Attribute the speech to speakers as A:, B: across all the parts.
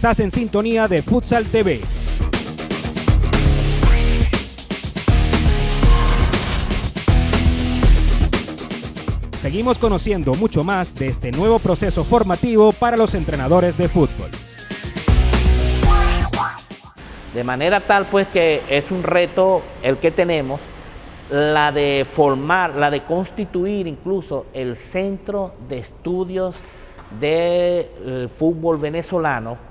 A: Estás en sintonía de Futsal TV. Seguimos conociendo mucho más de este nuevo proceso formativo para los entrenadores de fútbol.
B: De manera tal pues que es un reto el que tenemos, la de formar, la de constituir incluso el centro de estudios del fútbol venezolano,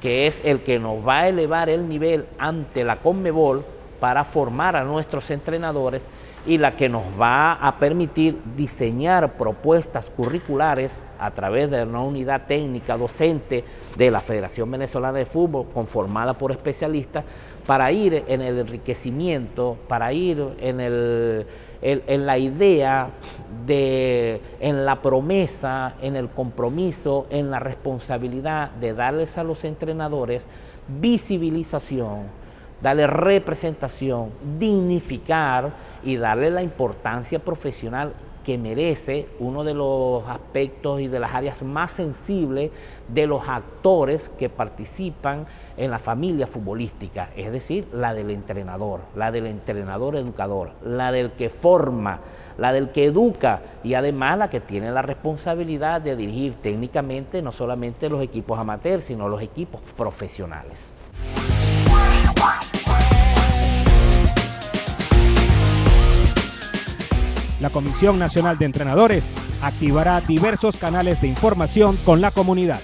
B: que es el que nos va a elevar el nivel ante la Conmebol para formar a nuestros entrenadores y la que nos va a permitir diseñar propuestas curriculares a través de una unidad técnica docente de la Federación Venezolana de Fútbol, conformada por especialistas, para ir en el enriquecimiento, para ir en la idea, en la promesa, en el compromiso, en la responsabilidad de darles a los entrenadores visibilización, darle representación, dignificar y darle la importancia profesional que merece, uno de los aspectos y de las áreas más sensibles de los actores que participan en la familia futbolística, es decir, la del entrenador educador, la del que forma, la del que educa y además la que tiene la responsabilidad de dirigir técnicamente no solamente los equipos amateurs, sino los equipos profesionales.
A: La Comisión Nacional de Entrenadores activará diversos canales de información con la comunidad.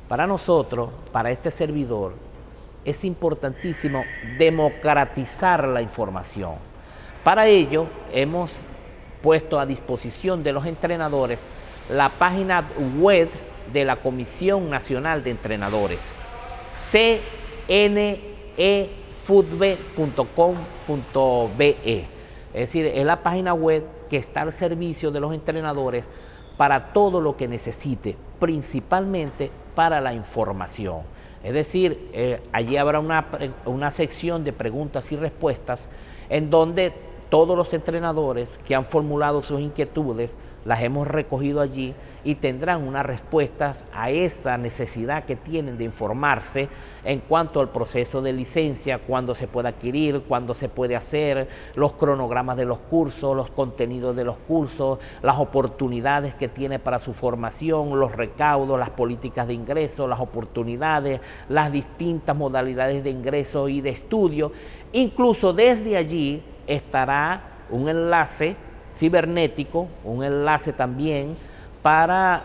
B: Para nosotros, para este servidor, es importantísimo democratizar la información. Para ello, hemos puesto a disposición de los entrenadores la página web de la Comisión Nacional de Entrenadores, cnefutbe.com.be. Es decir, es la página web que está al servicio de los entrenadores para todo lo que necesite, principalmente para la información. Es decir, allí habrá una sección de preguntas y respuestas en donde todos los entrenadores que han formulado sus inquietudes las hemos recogido allí y tendrán unas respuestas a esa necesidad que tienen de informarse en cuanto al proceso de licencia, cuándo se puede adquirir, cuándo se puede hacer, los cronogramas de los cursos, los contenidos de los cursos, las oportunidades que tiene para su formación, los recaudos, las políticas de ingreso, las oportunidades, las distintas modalidades de ingreso y de estudio. Incluso desde allí estará un enlace cibernético, un enlace también para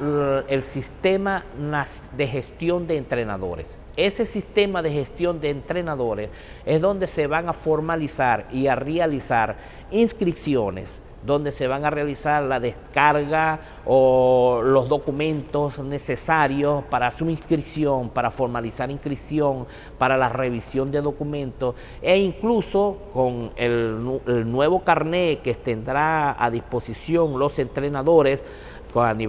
B: el sistema de gestión de entrenadores. Ese sistema de gestión de entrenadores es donde se van a formalizar y a realizar inscripciones, donde se van a realizar la descarga o los documentos necesarios para su inscripción, para formalizar inscripción, para la revisión de documentos e incluso con el nuevo carnet que tendrá a disposición los entrenadores con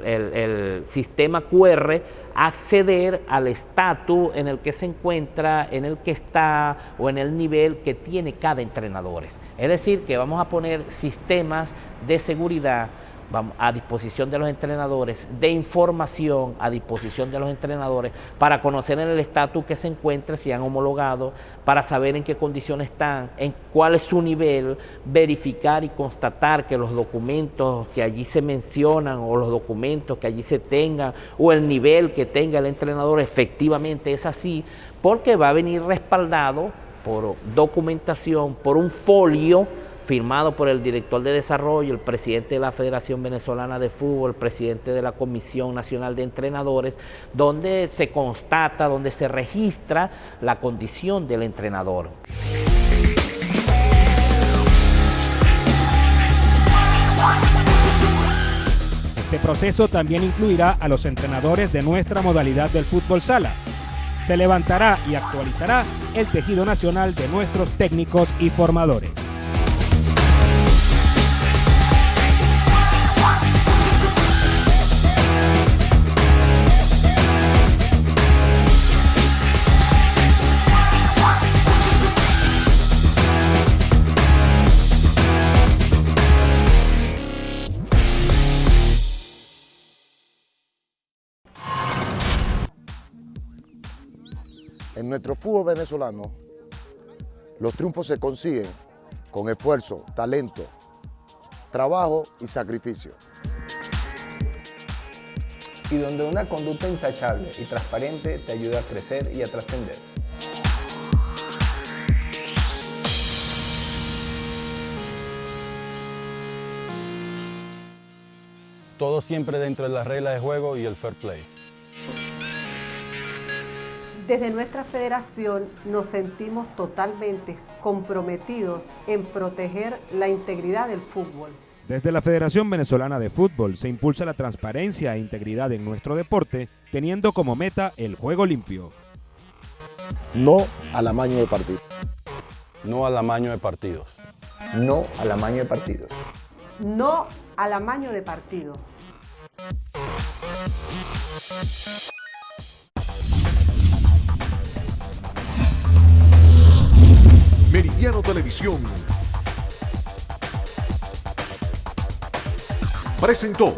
B: el sistema QR, acceder al estatus en el que se encuentra, en el que está o en el nivel que tiene cada entrenador. Es decir, que vamos a poner sistemas de seguridad a disposición de los entrenadores, de información a disposición de los entrenadores, para conocer en el estatus que se encuentra, si han homologado, para saber en qué condiciones están, en cuál es su nivel, verificar y constatar que los documentos que allí se mencionan o los documentos que allí se tengan o el nivel que tenga el entrenador efectivamente es así, porque va a venir respaldado por documentación, por un folio firmado por el director de desarrollo, el presidente de la Federación Venezolana de Fútbol, el presidente de la Comisión Nacional de Entrenadores, donde se constata, donde se registra la condición del entrenador.
A: Este proceso también incluirá a los entrenadores de nuestra modalidad del fútbol sala. Se levantará y actualizará el tejido nacional de nuestros técnicos y formadores.
C: En nuestro fútbol venezolano, los triunfos se consiguen con esfuerzo, talento, trabajo y sacrificio.
D: Y donde una conducta intachable y transparente te ayuda a crecer y a trascender.
E: Todo siempre dentro de las reglas de juego y el fair play.
F: Desde nuestra federación nos sentimos totalmente comprometidos en proteger la integridad del fútbol.
A: Desde la Federación Venezolana de Fútbol se impulsa la transparencia e integridad en nuestro deporte, teniendo como meta el juego limpio.
C: No al amaño de partido.
E: No al amaño de partidos.
D: No al amaño de partidos.
F: No al amaño de partido.
G: Meridiano Televisión presentó